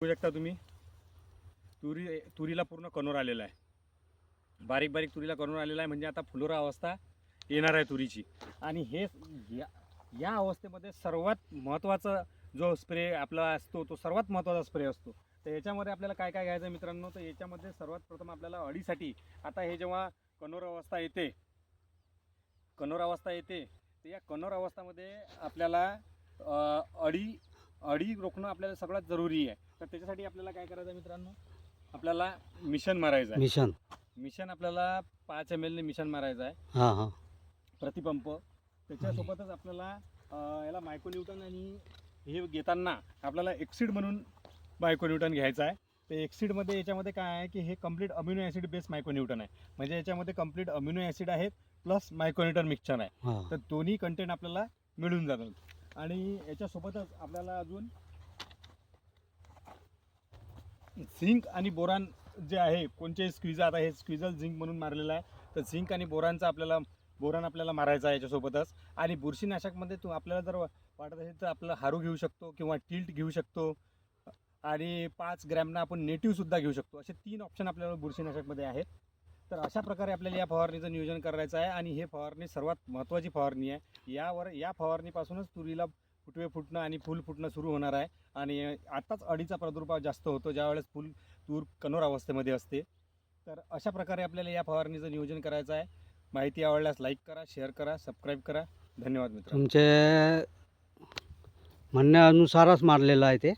बघू शकता तुम्ही तुरीला पूर्ण कणोर आलेला आहे. बारीक बारीक तुरीला कणोर आलेला आहे, म्हणजे आता फुलोरा अवस्था येणार आहे तुरीची. आणि हे या अवस्थेमध्ये सर्वात महत्त्वाचा जो स्प्रे आपला असतो तो सर्वात महत्त्वाचा स्प्रे असतो. तर याच्यामध्ये आपल्याला काय काय घ्यायचं मित्रांनो, तर याच्यामध्ये सर्वात प्रथम आपल्याला अळीसाठी, आता हे जेव्हा कणोर अवस्था येते तर या कणोर अवस्थामध्ये आपल्याला अळी रोखणं आपल्याला सगळ्यात जरुरी आहे. तर त्याच्यासाठी आपल्याला काय करायचं आहे मित्रांनो, आपल्याला मिशन मारायचं आहे. मिशन आपल्याला 5 ml ने मिशन मारायचं आहे प्रतिपंप. त्याच्यासोबतच आपल्याला याला मायक्रोन्यूटन आणि हे घेताना आपल्याला एक्सिड म्हणून मायक्रोन्यूटन घ्यायचं आहे. ते एक्सिडमध्ये याच्यामध्ये काय आहे की हे कंप्लीट अमिनो ॲसिड बेस्ड मायक्रोन्यूटन आहे. म्हणजे याच्यामध्ये कंप्लीट अमिनो ॲसिड आहेत प्लस मायक्रोन्यूटन मिक्सचर आहे. तर दोन्ही कंटेंट आपल्याला मिळून जातात. आणि याच्यासोबतच आपल्याला अजून झिंक आणि बोरान जे आहे, कोणते स्क्विझा, आता हे स्क्विझल झिंक म्हणून मारलेलं आहे. तर झिंक आणि बोरान आपल्याला मारायचं आहे याच्यासोबतच. आणि बुरशीनाशकमध्ये आपल्याला जर वाटत असेल तर आपलं हारू घेऊ शकतो किंवा टिल्ट घेऊ शकतो, आणि 5 ग्रॅमनं आपण नेटिव्हसुद्धा घेऊ शकतो. असे 3 ऑप्शन आपल्याला बुरशीनाशकमध्ये आहेत. तर अशा प्रकारे आपल्याला या फवारणीचं नियोजन करायचं आहे. आणि हे फवारणी सर्वात महत्त्वाची फवारणी आहे. या फवारणीपासूनच तुरीला फुटवे फुटणं आणि फूल फुटणं सुरू होणार आहे. आणि आताच अळीचा प्रादुर्भाव जास्त होतो ज्यावेळेस तूर कणोर अवस्थेमध्ये असते. तर अशा प्रकारे आपल्याला या फवारणीचं नियोजन करायचं आहे. माहिती आवडल्यास लाईक करा, शेअर करा, सबस्क्राईब करा. धन्यवाद मित्रांनो. तुमचे म्हणण्यानुसारच मारलेलं आहे ते.